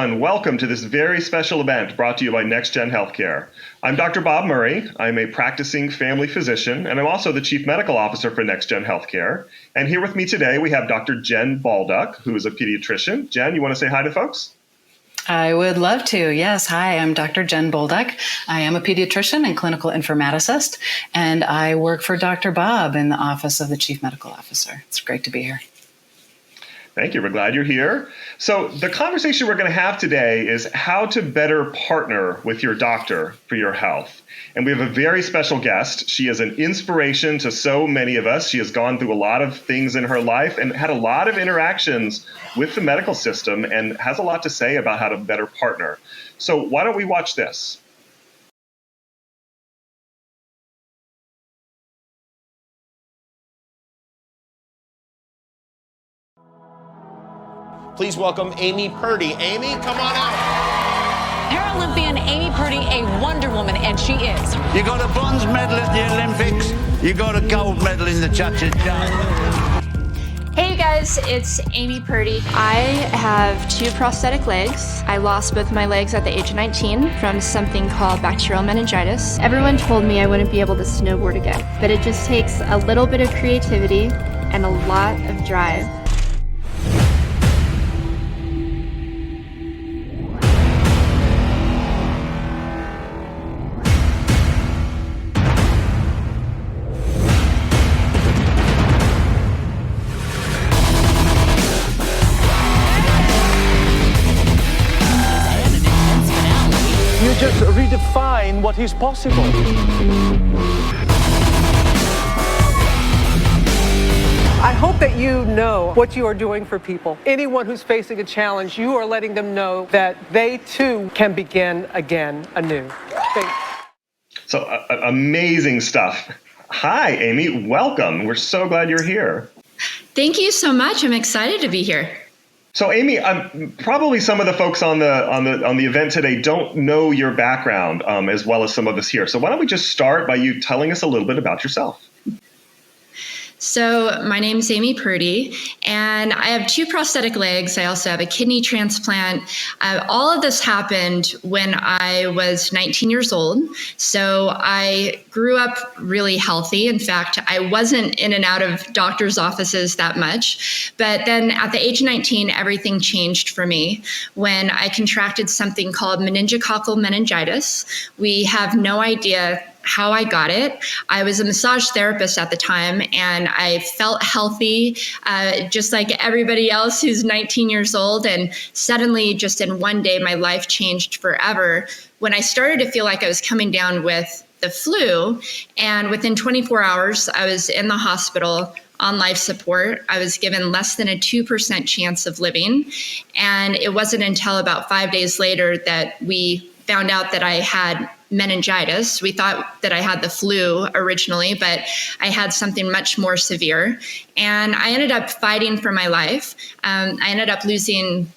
everyone. Welcome to this very special event brought to you by NextGen Healthcare. I'm Dr. Bob Murray. I'm a practicing family physician, and I'm also the Chief Medical Officer for NextGen Healthcare. And here with me today, we have Dr. Jen Baldock, who is a pediatrician. Jen, you want to say hi to folks? I would love to. Yes. Hi, I'm Dr. Jen Baldock. I am a pediatrician and clinical informaticist, and I work for Dr. Bob in the Office of the Chief Medical Officer. It's great to be here. Thank you. We're glad you're here. So the conversation we're going to have today is how to better partner with your doctor for your health. And we have a very special guest. She is an inspiration to so many of us. She has gone through a lot of things in her life and had a lot of interactions with the medical system and has a lot to say about how to better partner. So why don't we watch this? Please welcome Amy Purdy. Amy, come on out. Paralympian Amy Purdy, a Wonder Woman, and she is. You got a bronze medal at the Olympics. You got a gold medal in the cha-cha-cha. Hey you guys, it's Amy Purdy. I have 2 prosthetic legs. I lost both my legs at the age of 19 from something called bacterial meningitis. Everyone told me I wouldn't be able to snowboard again, but it just takes a little bit of creativity and a lot of drive. Just redefine what is possible. I hope that you know what you are doing for people. Anyone who's facing a challenge, you are letting them know that they too can begin again anew. So amazing stuff. Hi, Amy. Welcome. We're so glad you're here. Thank you so much. I'm excited to be here. So, Amy, probably some of the folks on the event today don't know your background as well as some of us here. So why don't we just start by you telling us a little bit about yourself? So my name is Amy Purdy, and I have 2 prosthetic legs. I also have a kidney transplant. All of this happened when I was 19 years old. So I grew up really healthy. In fact, I wasn't in and out of doctor's offices that much. But then at the age of 19, everything changed for me when I contracted something called meningococcal meningitis. We have no idea how I got it. I was a massage therapist at the time, and I felt healthy, just like everybody else who's 19 years old. And suddenly, just in one day, my life changed forever when I started to feel like I was coming down with the flu. And within 24 hours, I was in the hospital on life support. I was given less than a 2% chance of living. And it wasn't until about 5 days later that we found out that I had meningitis. We thought that I had the flu originally, but I had something much more severe. And I ended up fighting for my life. I ended up losing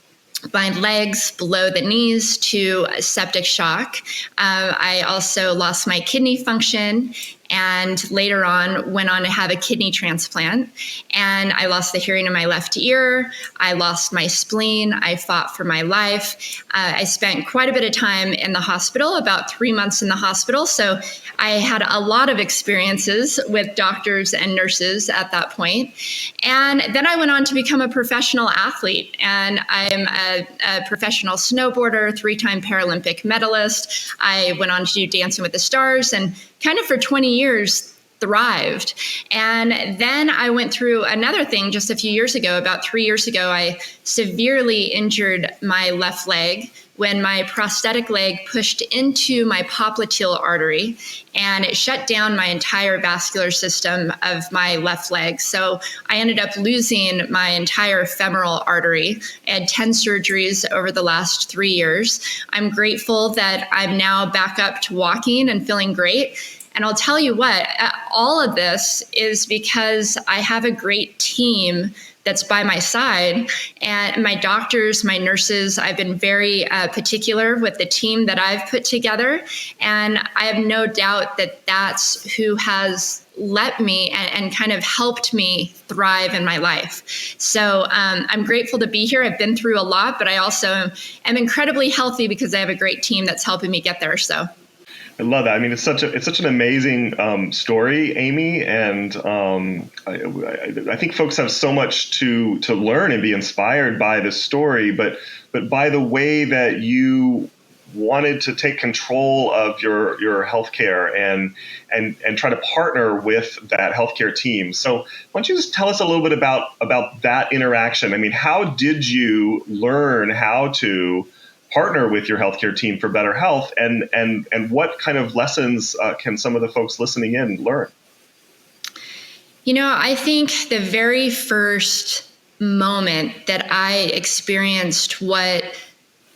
my legs below the knees to septic shock. I also lost my kidney function, and later on went on to have a kidney transplant. And I lost the hearing in my left ear. I lost my spleen. I fought for my life. I spent quite a bit of time in the hospital, about 3 months in the hospital. So I had a lot of experiences with doctors and nurses at that point. And then I went on to become a professional athlete. And I'm a professional snowboarder, 3-time Paralympic medalist. I went on to do Dancing with the Stars, and kind of for 20 years thrived. And then I went through another thing just a few years ago. About 3 years ago, I severely injured my left leg when my prosthetic leg pushed into my popliteal artery, and it shut down my entire vascular system of my left leg. So I ended up losing my entire femoral artery. I had 10 surgeries over the last 3 years. I'm grateful that I'm now back up to walking and feeling great. And I'll tell you what, all of this is because I have a great team that's by my side. And my doctors, my nurses, I've been very particular with the team that I've put together. And I have no doubt that that's who has let me and kind of helped me thrive in my life. So I'm grateful to be here. I've been through a lot, but I also am incredibly healthy because I have a great team that's helping me get there. So I love that. I mean, it's such an amazing story, Amy, and I think folks have so much to learn and be inspired by this story. But by the way that you wanted to take control of your healthcare and try to partner with that healthcare team. So why don't you just tell us a little bit about that interaction? I mean, how did you learn how to partner with your healthcare team for better health, and what kind of lessons can some of the folks listening in learn? I think the very first moment that I experienced what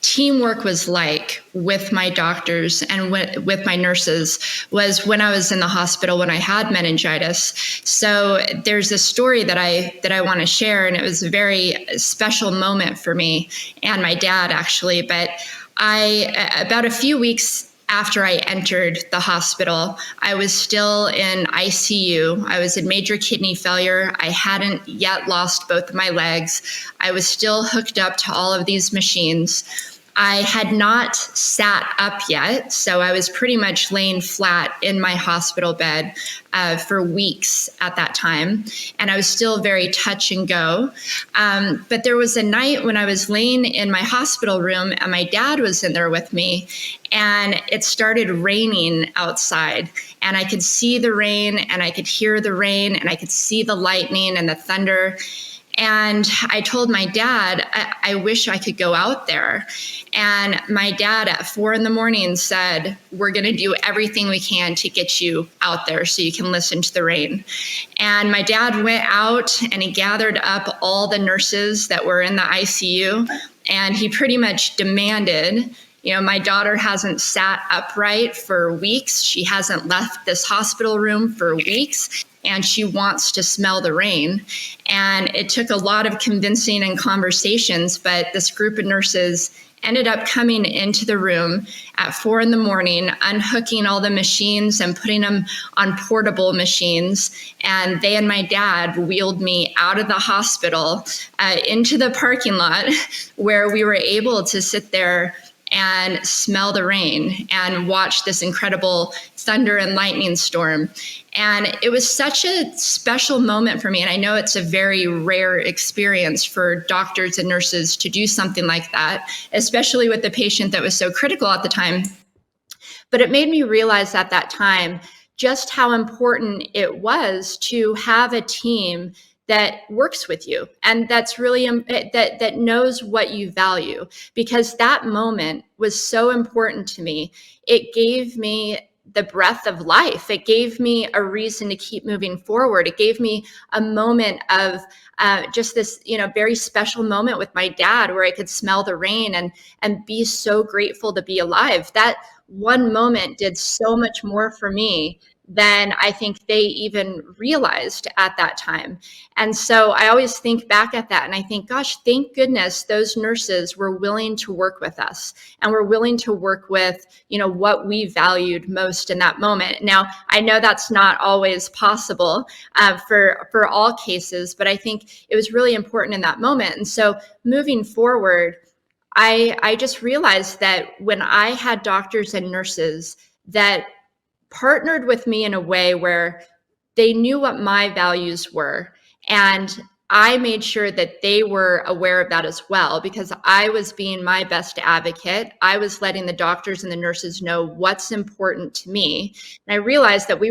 teamwork was like with my doctors and with my nurses was when I was in the hospital when I had meningitis. So there's a story that I want to share, and it was a very special moment for me and my dad, actually. But about a few weeks after I entered the hospital, I was still in ICU. I was in major kidney failure. I hadn't yet lost both of my legs. I was still hooked up to all of these machines. I had not sat up yet, so I was pretty much laying flat in my hospital bed for weeks at that time, and I was still very touch and go. But there was a night when I was laying in my hospital room, and my dad was in there with me, and it started raining outside, and I could see the rain, and I could hear the rain, and I could see the lightning and the thunder. And I told my dad, I wish I could go out there. And my dad at 4 a.m. said, we're going to do everything we can to get you out there so you can listen to the rain. And my dad went out and he gathered up all the nurses that were in the ICU. And he pretty much demanded, my daughter hasn't sat upright for weeks. She hasn't left this hospital room for weeks. And she wants to smell the rain. And it took a lot of convincing and conversations, but this group of nurses ended up coming into the room at 4 a.m, unhooking all the machines and putting them on portable machines. And they and my dad wheeled me out of the hospital into the parking lot where we were able to sit there and smell the rain and watch this incredible thunder and lightning storm. And it was such a special moment for me. And I know it's a very rare experience for doctors and nurses to do something like that, especially with the patient that was so critical at the time. But it made me realize at that time just how important it was to have a team that works with you and that's really that knows what you value, because that moment was so important to me. It gave me the breath of life. It gave me a reason to keep moving forward. It gave me a moment of just this, very special moment with my dad where I could smell the rain and be so grateful to be alive. That one moment did so much more for me than I think they even realized at that time. And so I always think back at that and I think, gosh, thank goodness those nurses were willing to work with us and were willing to work with, what we valued most in that moment. Now, I know that's not always possible for all cases, but I think it was really important in that moment. And so moving forward, I just realized that when I had doctors and nurses that partnered with me in a way where they knew what my values were, and I made sure that they were aware of that as well, because I was being my best advocate. I was letting the doctors and the nurses know what's important to me. And I realized that when we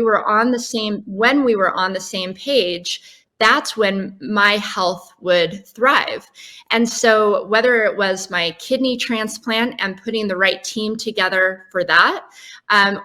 were on the same page, that's when my health would thrive. And so whether it was my kidney transplant and putting the right team together for that,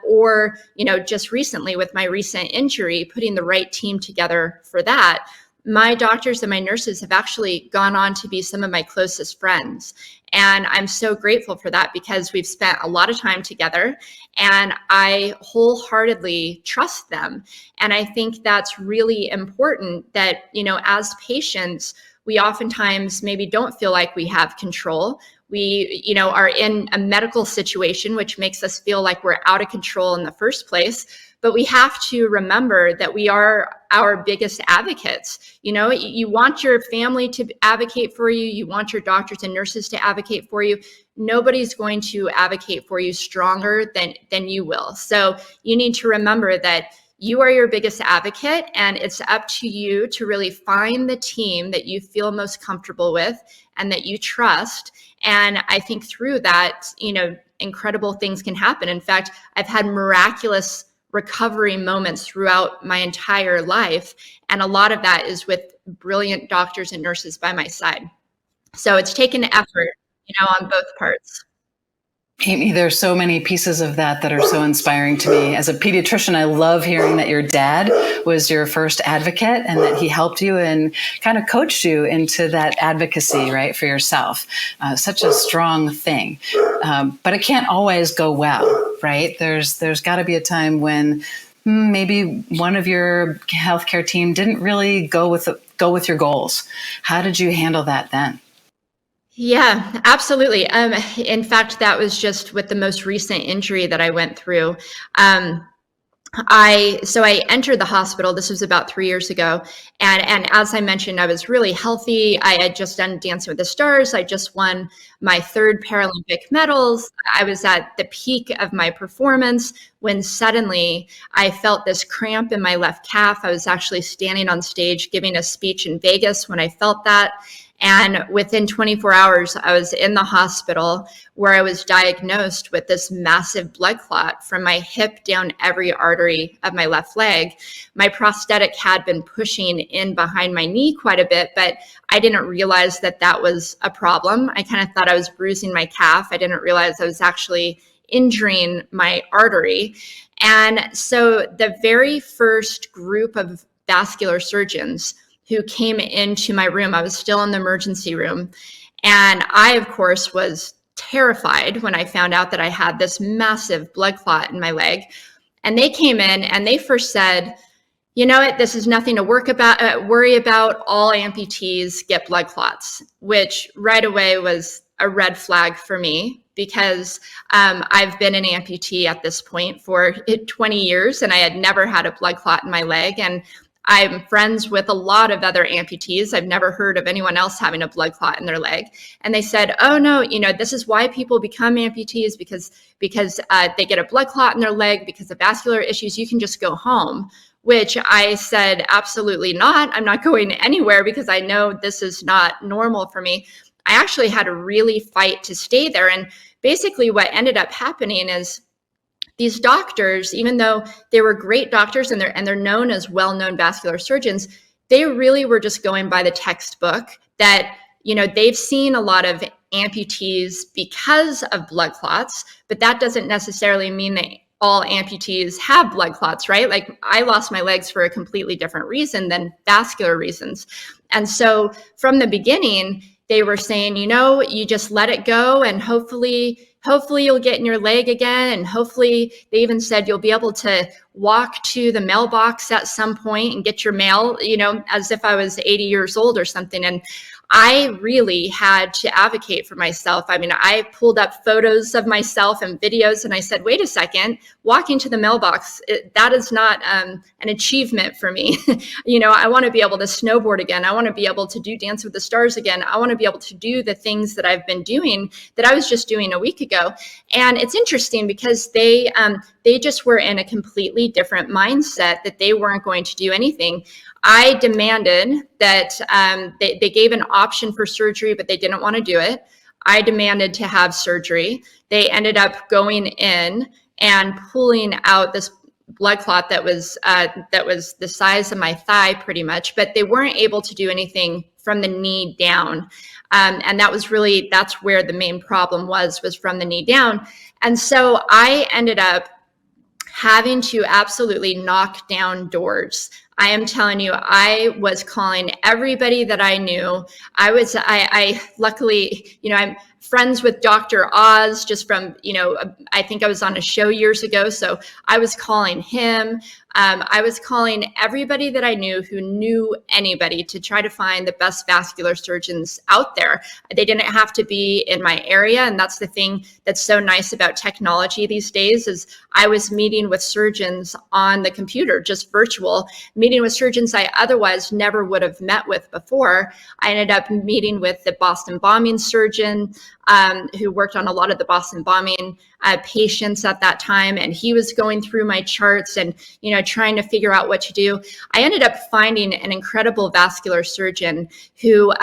or, just recently with my recent injury, putting the right team together for that, my doctors and my nurses have actually gone on to be some of my closest friends. And I'm so grateful for that because we've spent a lot of time together and I wholeheartedly trust them. And I think that's really important that, as patients, we oftentimes maybe don't feel like we have control. We, are in a medical situation, which makes us feel like we're out of control in the first place. But we have to remember that we are our biggest advocates. You want your family to advocate for you. You want your doctors and nurses to advocate for you. Nobody's going to advocate for you stronger than you will. So you need to remember that you are your biggest advocate, and it's up to you to really find the team that you feel most comfortable with and that you trust. And I think through that, incredible things can happen. In fact, I've had miraculous recovery moments throughout my entire life. And a lot of that is with brilliant doctors and nurses by my side. So it's taken effort, on both parts. Amy, there's so many pieces of that are so inspiring to me. As a pediatrician, I love hearing that your dad was your first advocate and that he helped you and kind of coached you into that advocacy, right, for yourself. Such a strong thing. But it can't always go well, right? There's got to be a time when maybe one of your healthcare team didn't really go with your goals. How did you handle that then? Yeah, absolutely. In fact, that was just with the most recent injury that I went through. I entered the hospital. This was about 3 years ago. And as I mentioned, I was really healthy. I had just done Dancing with the Stars. I just won my 3rd Paralympic medals. I was at the peak of my performance when suddenly I felt this cramp in my left calf. I was actually standing on stage giving a speech in Vegas when I felt that. And within 24 hours, I was in the hospital where I was diagnosed with this massive blood clot from my hip down every artery of my left leg. My prosthetic had been pushing in behind my knee quite a bit, but I didn't realize that was a problem. I kind of thought I was bruising my calf. I didn't realize I was actually injuring my artery. And so the very first group of vascular surgeons who came into my room, I was still in the emergency room. And I, of course, was terrified when I found out that I had this massive blood clot in my leg. And they came in and they first said, this is nothing to worry about. All amputees get blood clots, which right away was a red flag for me because I've been an amputee at this point for 20 years and I had never had a blood clot in my leg. And I'm friends with a lot of other amputees. I've never heard of anyone else having a blood clot in their leg. And they said, oh no, this is why people become amputees because they get a blood clot in their leg because of vascular issues. You can just go home, which I said, absolutely not. I'm not going anywhere because I know this is not normal for me. I actually had to really fight to stay there. And basically what ended up happening is these doctors, even though they were great doctors and they're known as well-known vascular surgeons, they really were just going by the textbook that, they've seen a lot of amputees because of blood clots, but that doesn't necessarily mean that all amputees have blood clots, right? Like I lost my legs for a completely different reason than vascular reasons. And so from the beginning, they were saying, you just let it go and hopefully you'll get in your leg again. And hopefully they even said you'll be able to walk to the mailbox at some point and get your mail, as if I was 80 years old or something. And I really had to advocate for myself. I mean, I pulled up photos of myself and videos and I said, wait a second, walking to the mailbox, that is not an achievement for me. I want to be able to snowboard again. I want to be able to do Dance with the Stars again. I want to be able to do the things that I've been doing that I was just doing a week ago. And it's interesting because they just were in a completely different mindset that they weren't going to do anything. I demanded that they gave an option for surgery, but they didn't want to do it. I demanded to have surgery. They ended up going in and pulling out this blood clot that was the size of my thigh pretty much, but they weren't able to do anything from the knee down. And that's where the main problem was from the knee down. And so I ended up having to absolutely knock down doors. I am telling you, I was calling everybody that I knew. I luckily, friends with Dr. Oz just from, I think I was on a show years ago. So I was calling him. I was calling everybody that I knew who knew anybody to try to find the best vascular surgeons out there. They didn't have to be in my area. And that's the thing that's so nice about technology these days is I was meeting with surgeons on the computer, just virtual, meeting with surgeons I otherwise never would have met with before. I ended up meeting with the Boston bombing surgeon who worked on a lot of the Boston bombing patients at that time. And he was going through my charts and, trying to figure out what to do. I ended up finding an incredible vascular surgeon who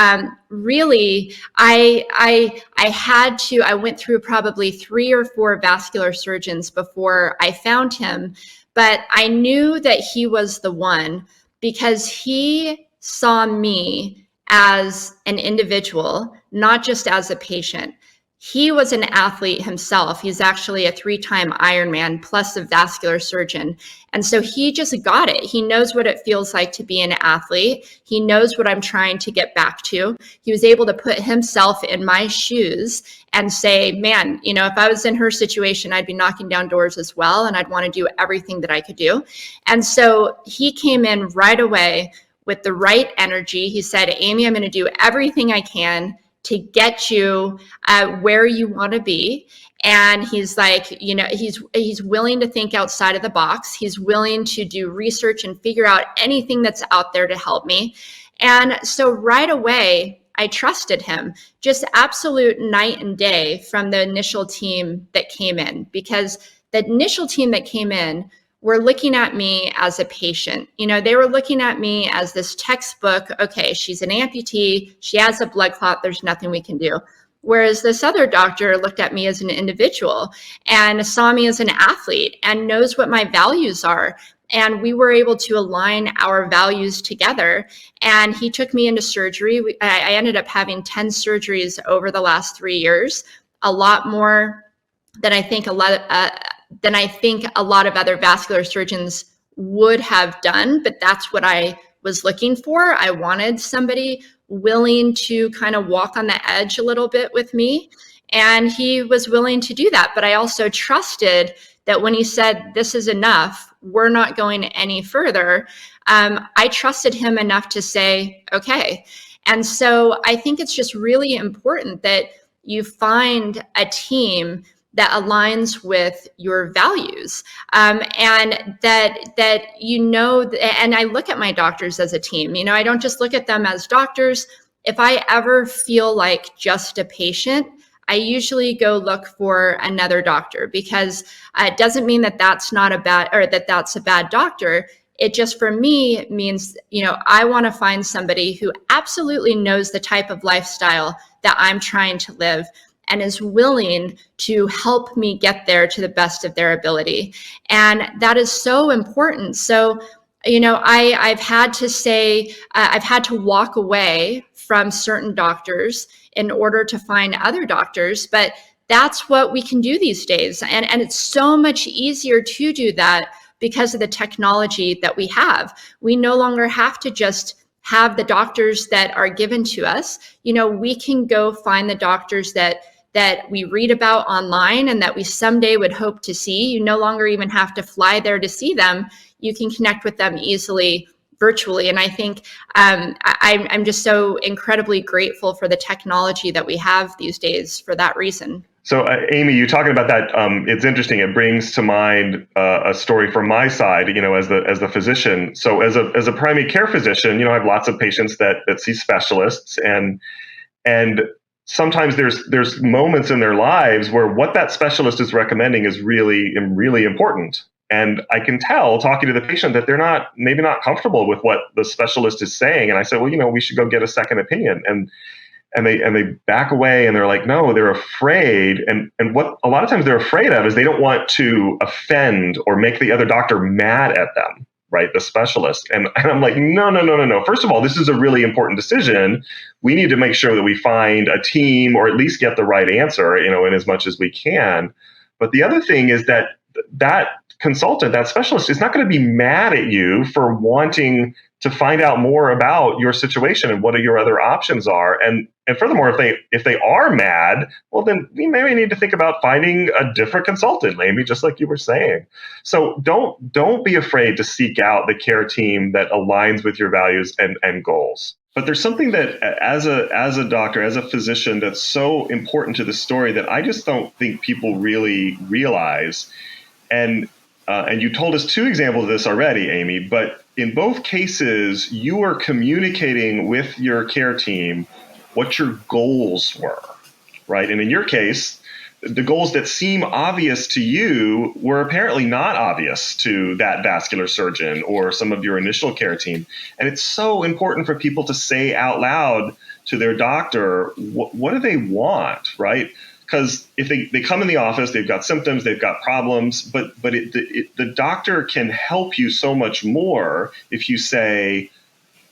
really, I went through probably 3 or 4 vascular surgeons before I found him, but I knew that he was the one because he saw me as an individual, not just as a patient. He was an athlete himself. He's actually a 3-time Ironman plus a vascular surgeon. And so he just got it. He knows what it feels like to be an athlete. He knows what I'm trying to get back to. He was able to put himself in my shoes and say, man, if I was in her situation, I'd be knocking down doors as well. And I'd want to do everything that I could do. And so he came in right away with the right energy. He said, Amy, I'm going to do everything I can to get you where you want to be. And he's like, he's willing to think outside of the box. He's willing to do research and figure out anything that's out there to help me. And so right away, I trusted him, just absolute night and day from the initial team that came in, because the initial team that came in were looking at me as a patient. They were looking at me as this textbook, okay, she's an amputee, she has a blood clot, there's nothing we can do. Whereas this other doctor looked at me as an individual and saw me as an athlete and knows what my values are. And we were able to align our values together. And he took me into surgery. I ended up having 10 surgeries over the last 3 years, a lot more than I think a lot of other vascular surgeons would have done, but that's what I was looking for. I wanted somebody willing to kind of walk on the edge a little bit with me, and he was willing to do that. But I also trusted that when he said, this is enough, we're not going any further, I trusted him enough to say, okay. And so I think it's just really important that you find a team that aligns with your values, and that and I look at my doctors as a team. I don't just look at them as doctors. If I ever feel like just a patient, I usually go look for another doctor, because it doesn't mean that that's not a bad, or that that's a bad doctor. It just, for me, means, I want to find somebody who absolutely knows the type of lifestyle that I'm trying to live and is willing to help me get there to the best of their ability. And that is so important. So, I've had to say, I've had to walk away from certain doctors in order to find other doctors, but that's what we can do these days. And it's so much easier to do that because of the technology that we have. We no longer have to just have the doctors that are given to us. We can go find the doctors that we read about online and that we someday would hope to see. You no longer even have to fly there to see them. You can connect with them easily virtually. And I think I'm just so incredibly grateful for the technology that we have these days for that reason. So, Amy, you talking about that, it's interesting. It brings to mind a story from my side, as the physician. So as a primary care physician, I have lots of patients that see specialists, and sometimes there's moments in their lives where what that specialist is recommending is really, really important. And I can tell, talking to the patient, that they're maybe not comfortable with what the specialist is saying. And I said, well, we should go get a second opinion. And they back away, and they're like, no, they're afraid. And what a lot of times they're afraid of is they don't want to offend or make the other doctor mad at them, right? The specialist. And I'm like, no. First of all, this is a really important decision. We need to make sure that we find a team, or at least get the right answer, in as much as we can. But the other thing is that consultant, that specialist, is not going to be mad at you for wanting to find out more about your situation and what your other options are. And furthermore, if they are mad, well, then we maybe need to think about finding a different consultant, maybe, just like you were saying. So don't be afraid to seek out the care team that aligns with your values and goals. But there's something that as a doctor, as a physician, that's so important to the story that I just don't think people really realize. And you told us 2 examples of this already, Amy, but in both cases, you were communicating with your care team what your goals were, right? And in your case, the goals that seem obvious to you were apparently not obvious to that vascular surgeon or some of your initial care team. And it's so important for people to say out loud to their doctor, what do they want, right? Because if they come in the office, they've got symptoms, they've got problems, but the doctor can help you so much more if you say,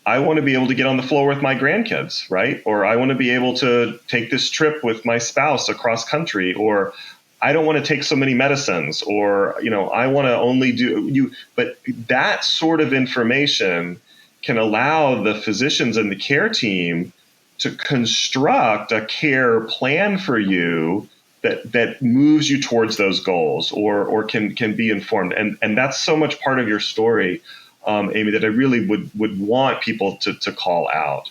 I want to be able to get on the floor with my grandkids, right? Or I want to be able to take this trip with my spouse across country, or I don't want to take so many medicines, or, I want to only but that sort of information can allow the physicians and the care team to construct a care plan for you that moves you towards those goals or can be informed. And that's so much part of your story, Amy, that I really would want people to call out.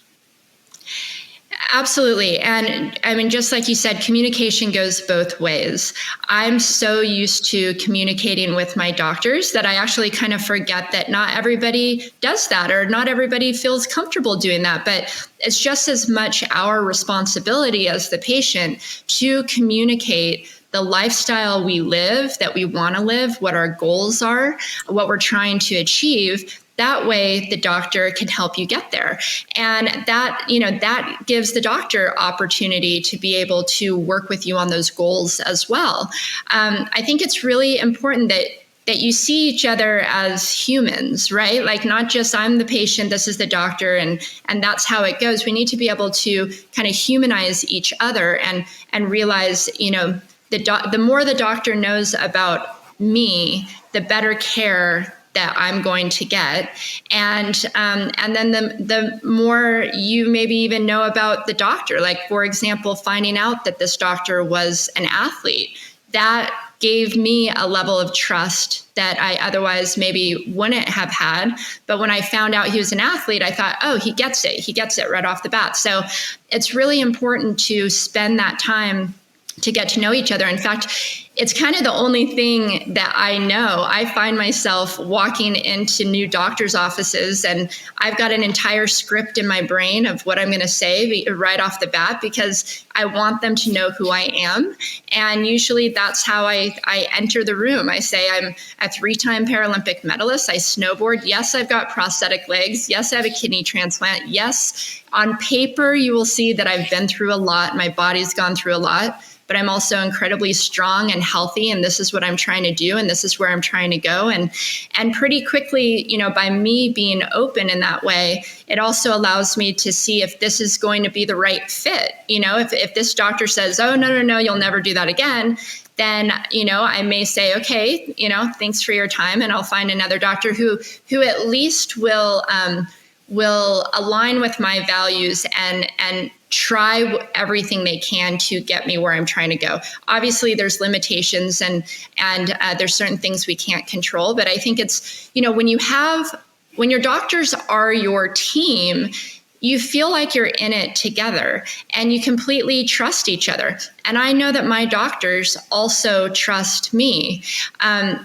Absolutely. And I mean, just like you said, communication goes both ways. I'm so used to communicating with my doctors that I actually kind of forget that not everybody does that, or not everybody feels comfortable doing that. But it's just as much our responsibility as the patient to communicate the lifestyle we live, that we want to live, what our goals are, what we're trying to achieve. That way, the doctor can help you get there. And that gives the doctor opportunity to be able to work with you on those goals as well. I think it's really important that you see each other as humans, right? Like, not just I'm the patient, this is the doctor, and that's how it goes. We need to be able to kind of humanize each other and realize, the more the doctor knows about me, the better care that I'm going to get. And then the more you maybe even know about the doctor, like, for example, finding out that this doctor was an athlete, that gave me a level of trust that I otherwise maybe wouldn't have had. But when I found out he was an athlete, I thought, oh, he gets it. He gets it right off the bat. So it's really important to spend that time to get to know each other. In fact, it's kind of the only thing that I know. I find myself walking into new doctors' offices and I've got an entire script in my brain of what I'm going to say right off the bat, because I want them to know who I am. And usually that's how I enter the room. I say I'm a 3-time Paralympic medalist. I snowboard. Yes, I've got prosthetic legs. Yes, I have a kidney transplant. Yes, on paper, you will see that I've been through a lot. My body's gone through a lot. But I'm also incredibly strong and healthy, and this is what I'm trying to do, and this is where I'm trying to go. And pretty quickly, by me being open in that way, it also allows me to see if this is going to be the right fit. If this doctor says, oh, no, you'll never do that again, then, I may say, okay, thanks for your time, and I'll find another doctor who at least will align with my values and try everything they can to get me where I'm trying to go. Obviously, there's limitations and there's certain things we can't control. But I think it's, when your doctors are your team, you feel like you're in it together and you completely trust each other. And I know that my doctors also trust me.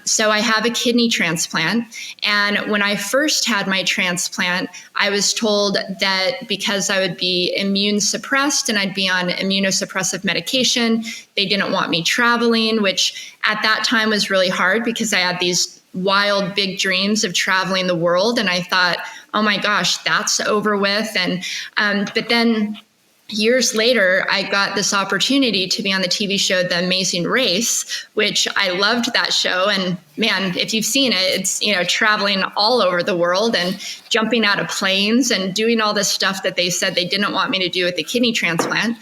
So I have a kidney transplant. And when I first had my transplant, I was told that because I would be immune suppressed and I'd be on immunosuppressive medication, they didn't want me traveling, which at that time was really hard because I had these wild, big dreams of traveling the world. And I thought, oh my gosh, that's over with. And but then years later, I got this opportunity to be on the TV show The Amazing Race, which I loved that show. And man, if you've seen it, it's, traveling all over the world and jumping out of planes and doing all this stuff that they said they didn't want me to do with the kidney transplant.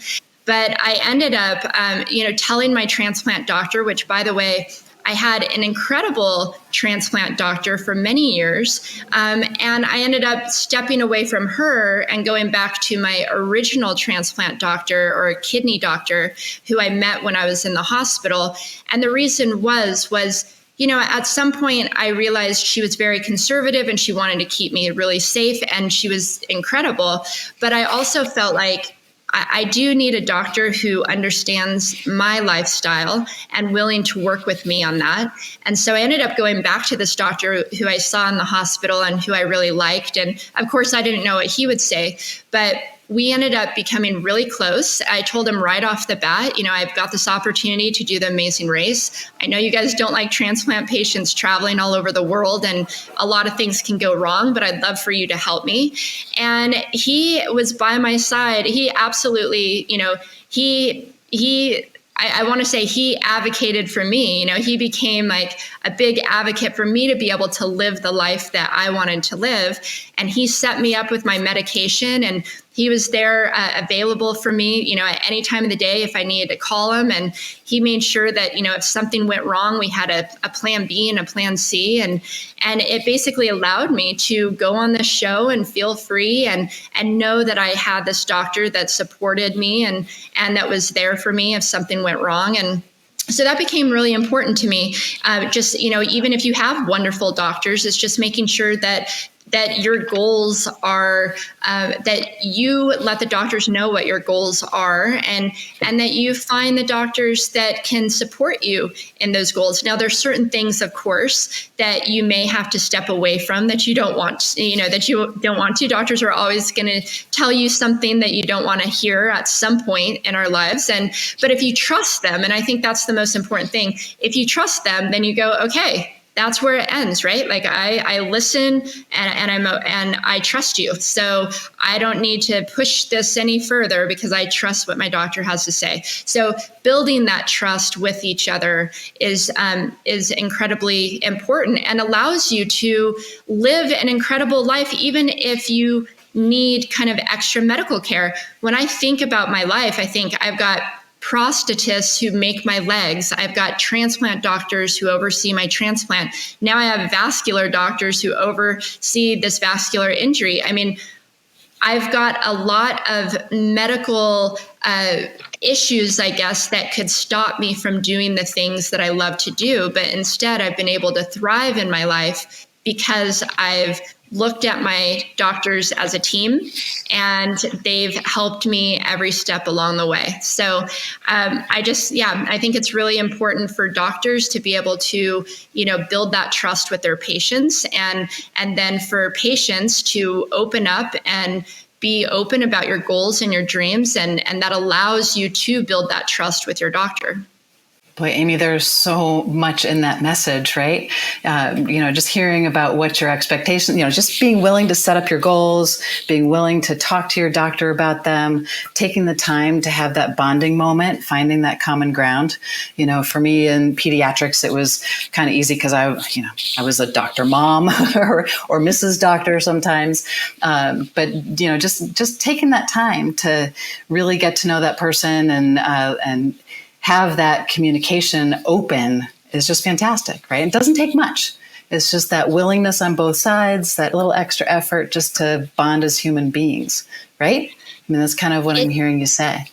But I ended up, telling my transplant doctor, which, by the way, I had an incredible transplant doctor for many years. And I ended up stepping away from her and going back to my original transplant doctor, or a kidney doctor, who I met when I was in the hospital. And the reason was, at some point I realized she was very conservative and she wanted to keep me really safe, and she was incredible. But I also felt like I do need a doctor who understands my lifestyle and willing to work with me on that. And so I ended up going back to this doctor who I saw in the hospital and who I really liked. And of course, I didn't know what he would say, but we ended up becoming really close. I told him right off the bat, I've got this opportunity to do the Amazing Race. I know you guys don't like transplant patients traveling all over the world, and a lot of things can go wrong, but I'd love for you to help me. And he was by my side. He absolutely, I want to say he advocated for me. He became like a big advocate for me to be able to live the life that I wanted to live. And he set me up with my medication, and he was there available for me, at any time of the day if I needed to call him. And he made sure that, if something went wrong, we had a plan B and a plan C. And it basically allowed me to go on the show and feel free and know that I had this doctor that supported me and that was there for me if something went wrong. And so that became really important to me. Even if you have wonderful doctors, it's just making sure that your goals are, that you let the doctors know what your goals are, and that you find the doctors that can support you in those goals. Now, there's certain things, of course, that you may have to step away from that you don't want, that you don't want to. Doctors are always going to tell you something that you don't want to hear at some point in our lives. But if you trust them, and I think that's the most important thing, if you trust them, then you go, okay, that's where it ends, right? Like I listen and I trust you. So I don't need to push this any further because I trust what my doctor has to say. So building that trust with each other is incredibly important and allows you to live an incredible life, even if you need kind of extra medical care. When I think about my life, I think I've got prosthetists who make my legs. I've got transplant doctors who oversee my transplant. Now I have vascular doctors who oversee this vascular injury. I mean, I've got a lot of medical issues, I guess, that could stop me from doing the things that I love to do. But instead, I've been able to thrive in my life because I've looked at my doctors as a team, and they've helped me every step along the way. So I think it's really important for doctors to be able to, build that trust with their patients, and then for patients to open up and be open about your goals and your dreams, and that allows you to build that trust with your doctor. Boy, Amy, there's so much in that message, right? Just hearing about what your expectations, just being willing to set up your goals, being willing to talk to your doctor about them, taking the time to have that bonding moment, finding that common ground. For me in pediatrics, it was kind of easy because I was a doctor mom or Mrs. Doctor sometimes. But just taking that time to really get to know that person and have that communication open is just fantastic, right? It doesn't take much. It's just that willingness on both sides, that little extra effort just to bond as human beings, right? I mean, that's kind of what I'm hearing you say.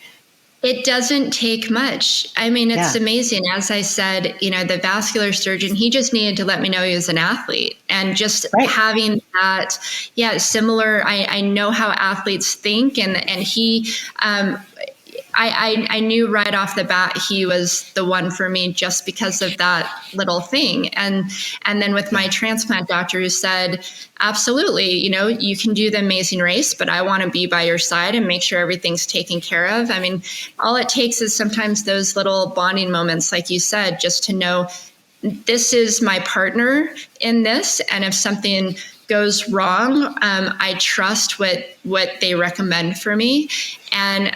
It doesn't take much. I mean, it's amazing. As I said, the vascular surgeon, he just needed to let me know he was an athlete. And just having that, similar, I know how athletes think. And he, I knew right off the bat he was the one for me just because of that little thing. And then with my transplant doctor, who said, absolutely, you can do the Amazing Race, but I want to be by your side and make sure everything's taken care of. I mean, all it takes is sometimes those little bonding moments, like you said, just to know this is my partner in this. And if something goes wrong, I trust what they recommend for me. And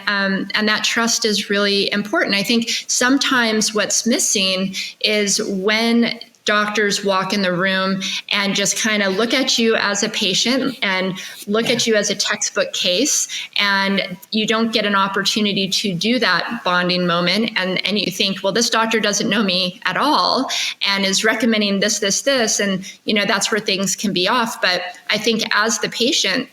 that trust is really important. I think sometimes what's missing is when doctors walk in the room and just kind of look at you as a patient and look at you as a textbook case, and you don't get an opportunity to do that bonding moment, and you think, well, this doctor doesn't know me at all and is recommending this, and that's where things can be off. But I think as the patient,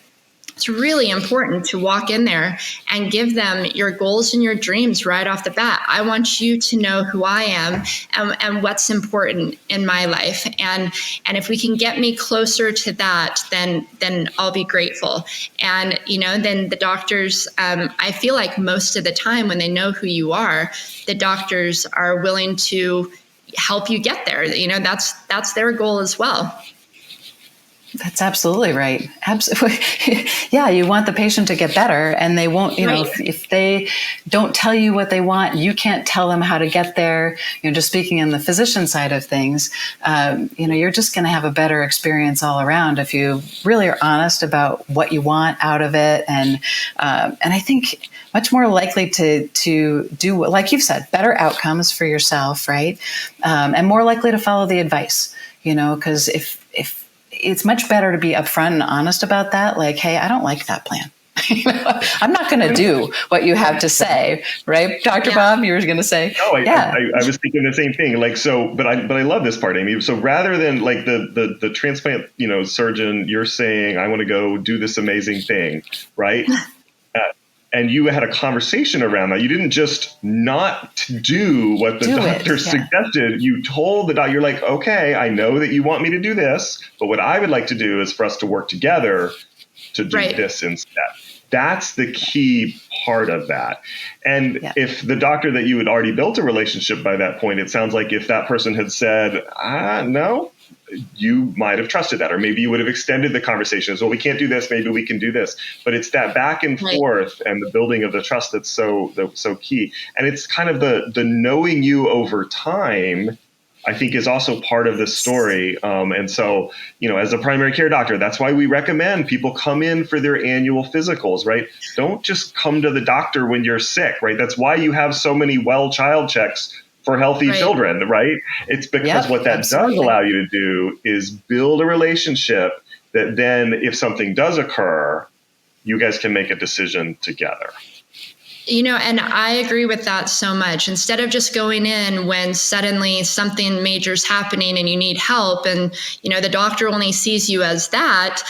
it's really important to walk in there and give them your goals and your dreams right off the bat. I want you to know who I am and what's important in my life. And if we can get me closer to that, then I'll be grateful. And, then the doctors, I feel like most of the time when they know who you are, the doctors are willing to help you get there. That's their goal as well. That's absolutely right. Absolutely. Yeah, you want the patient to get better, and they won't, Right. if they don't tell you what they want, you can't tell them how to get there. Just speaking in the physician side of things, you're just going to have a better experience all around if you really are honest about what you want out of it. And I think much more likely to do, like you've said, better outcomes for yourself, right? And more likely to follow the advice, because if it's much better to be upfront and honest about that. Like, hey, I don't like that plan. I'm not going to do what you have to say, right, Dr. Bob? You were going to say, no, I was thinking the same thing. Like, so, but I love this part, Amy. So rather than like the transplant, surgeon, you're saying, I want to go do this amazing thing, right? And you had a conversation around that. You didn't just not do what the doctor suggested. You told the doctor, you're like, okay, I know that you want me to do this, but what I would like to do is for us to work together to do this instead. That's the key part of that. And if the doctor that you had already built a relationship by that point, it sounds like if that person had said, no, you might have trusted that, or maybe you would have extended the conversation as well. We can't do this. Maybe we can do this. But it's that back and forth and the building of the trust that's so key. And it's kind of the knowing you over time, I think, is also part of this story. And so, as a primary care doctor, that's why we recommend people come in for their annual physicals, right? Don't just come to the doctor when you're sick, right? That's why you have so many well child checks for healthy children, right? It's because what that does allow you to do is build a relationship that then if something does occur, you guys can make a decision together. And I agree with that so much. Instead of just going in when suddenly something major is happening and you need help, and, the doctor only sees you as that,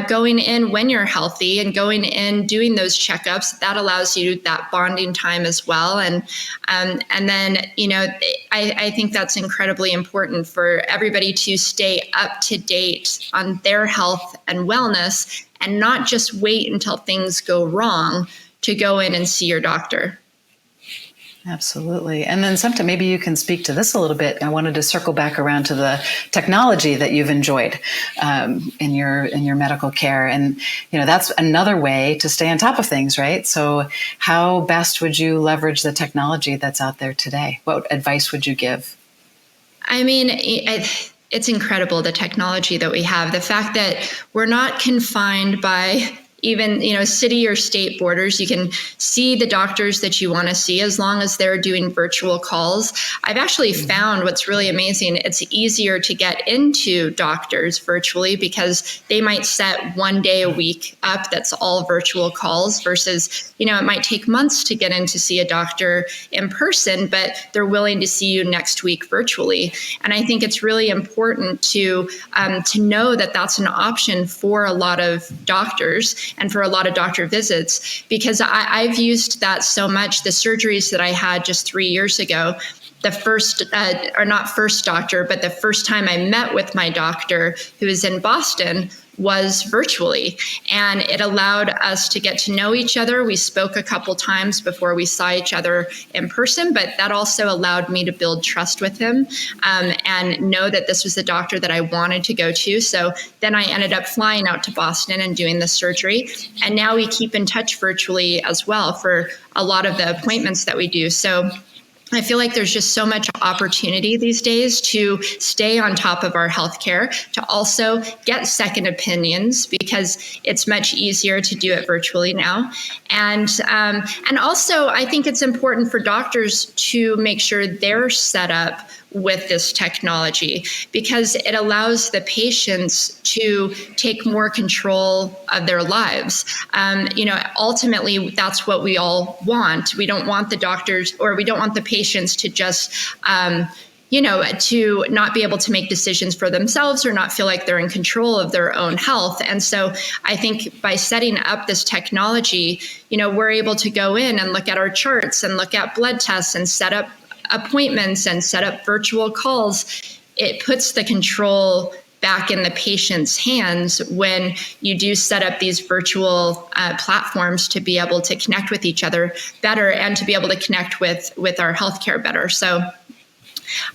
going in when you're healthy and going in doing those checkups, that allows you that bonding time as well. And then, I think that's incredibly important for everybody to stay up to date on their health and wellness and not just wait until things go wrong to go in and see your doctor. Absolutely. And then sometime maybe you can speak to this a little bit. I wanted to circle back around to the technology that you've enjoyed in your medical care. And, that's another way to stay on top of things, right? So how best would you leverage the technology that's out there today? What advice would you give? I mean, it's incredible, the technology that we have. The fact that we're not confined by even, city or state borders. You can see the doctors that you want to see as long as they're doing virtual calls. I've actually found what's really amazing. It's easier to get into doctors virtually because they might set one day a week up that's all virtual calls versus, it might take months to get in to see a doctor in person, but they're willing to see you next week virtually. And I think it's really important to know that that's an option for a lot of doctors and for a lot of doctor visits, because I've used that so much. The surgeries that I had just 3 years ago, the first, or not first doctor, but the first time I met with my doctor who is in Boston was virtually. And it allowed us to get to know each other. We spoke a couple times before we saw each other in person, but that also allowed me to build trust with him and know that this was the doctor that I wanted to go to. So then I ended up flying out to Boston and doing the surgery. And now we keep in touch virtually as well for a lot of the appointments that we do. So I feel like there's just so much opportunity these days to stay on top of our healthcare, to also get second opinions because it's much easier to do it virtually now. And also, I think it's important for doctors to make sure they're set up with this technology, because it allows the patients to take more control of their lives. Ultimately, that's what we all want. We don't want the doctors, or we don't want the patients to just to not be able to make decisions for themselves or not feel like they're in control of their own health. And so I think by setting up this technology, we're able to go in and look at our charts and look at blood tests and set up appointments and set up virtual calls. It puts the control back in the patient's hands when you do set up these virtual platforms to be able to connect with each other better and to be able to connect with our healthcare better. So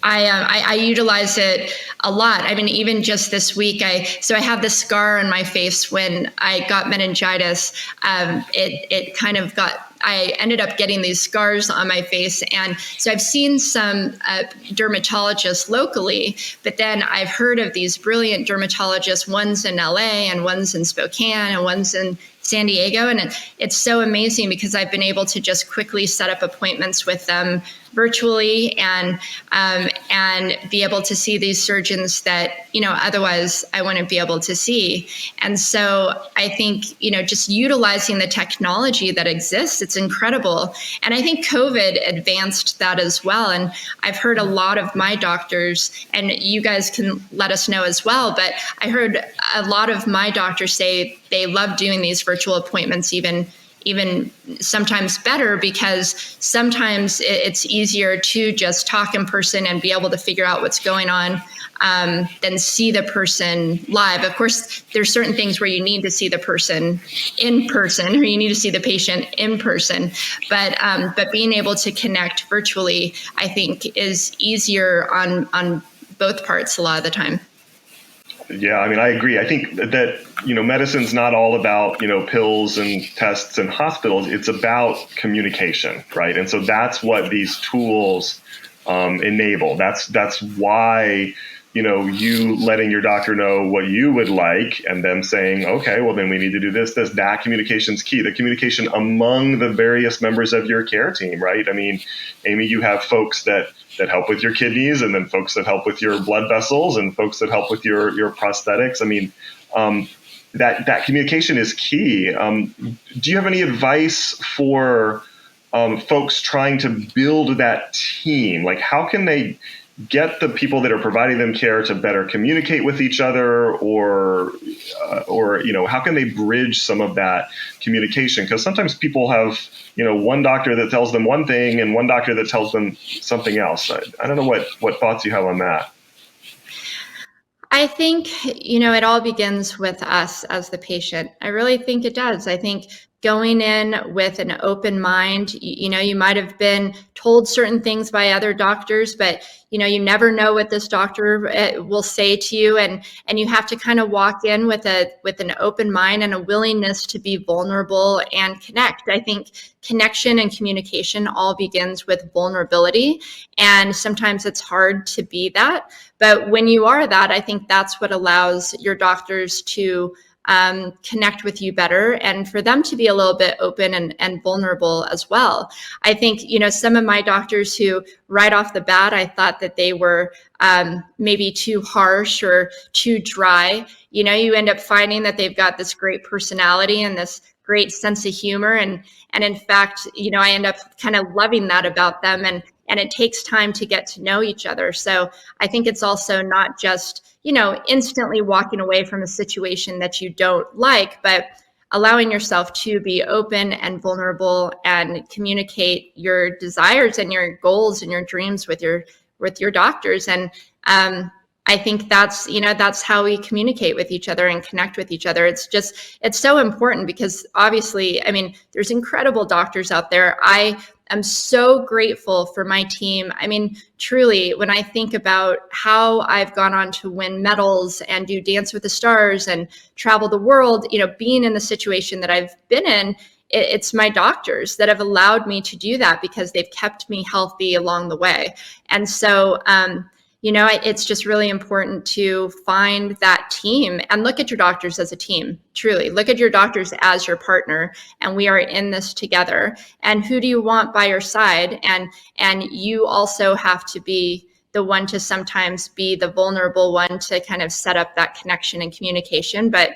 I utilize it a lot. I mean, even just this week, I have this scar on my face when I got meningitis. I ended up getting these scars on my face. And so I've seen some dermatologists locally, but then I've heard of these brilliant dermatologists, one's in LA and one's in Spokane and one's in San Diego. And it's so amazing because I've been able to just quickly set up appointments with them virtually and be able to see these surgeons that, otherwise I wouldn't be able to see. And so I think, just utilizing the technology that exists, it's incredible. And I think COVID advanced that as well. And I've heard a lot of my doctors, and you guys can let us know as well, but I heard a lot of my doctors say they love doing these virtual appointments even sometimes better, because sometimes it's easier to just talk in person and be able to figure out what's going on than see the person live. Of course, there's certain things where you need to see the person in person, or you need to see the patient in person. But being able to connect virtually, I think, is easier on both parts a lot of the time. Yeah, I mean, I agree. I think that, medicine's not all about, pills and tests and hospitals. It's about communication, right? And so that's what these tools enable. That's why, you letting your doctor know what you would like and them saying, okay, well, then we need to do this. That communication's key. The communication among the various members of your care team, right? I mean, Amy, you have folks that help with your kidneys, and then folks that help with your blood vessels, and folks that help with your prosthetics. I mean, that communication is key. Do you have any advice for folks trying to build that team? Like, how can they get the people that are providing them care to better communicate with each other, or how can they bridge some of that communication? Because sometimes people have, one doctor that tells them one thing and one doctor that tells them something else. I don't know what thoughts you have on that. I think, it all begins with us as the patient. I really think it does. I think going in with an open mind, you might have been told certain things by other doctors, but you never know what this doctor will say to you, and you have to kind of walk in with an open mind and a willingness to be vulnerable and connect. I think connection and communication all begins with vulnerability, and sometimes it's hard to be that, but when you are that, I think that's what allows your doctors to connect with you better, and for them to be a little bit open and vulnerable as well. I think, some of my doctors who right off the bat, I thought that they were maybe too harsh or too dry, you end up finding that they've got this great personality and this great sense of humor. And in fact, I end up kind of loving that about them. And it takes time to get to know each other. So I think it's also not just, instantly walking away from a situation that you don't like, but allowing yourself to be open and vulnerable and communicate your desires and your goals and your dreams with your doctors. And I think that's how we communicate with each other and connect with each other. It's so important because obviously, there's incredible doctors out there. I'm so grateful for my team. Truly, when I think about how I've gone on to win medals and do Dance with the Stars and travel the world, being in the situation that I've been in, it's my doctors that have allowed me to do that because they've kept me healthy along the way. And so, it's just really important to find that team and look at your doctors as a team. Truly, look at your doctors as your partner, and we are in this together. And who do you want by your side? And you also have to be, the one to sometimes be the vulnerable one to kind of set up that connection and communication. But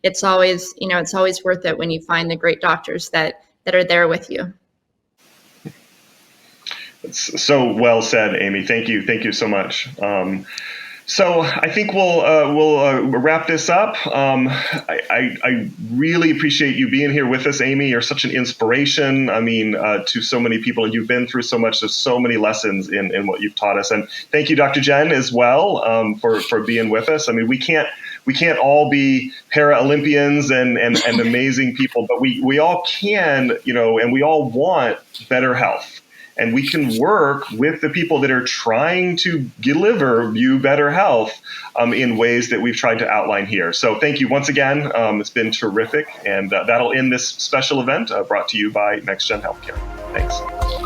it's always worth it when you find the great doctors that are there with you. It's so well said, Amy. Thank you so much. So I think we'll wrap this up. I really appreciate you being here with us, Amy. You're such an inspiration. I mean, to so many people, and you've been through so much. There's so many lessons in what you've taught us. And thank you, Dr. Jen, as well, for being with us. I mean, we can't all be Paralympians and amazing people, but we all can, and we all want better health. And we can work with the people that are trying to deliver you better health in ways that we've tried to outline here. So thank you once again. It's been terrific. And that'll end this special event brought to you by NextGen Healthcare. Thanks.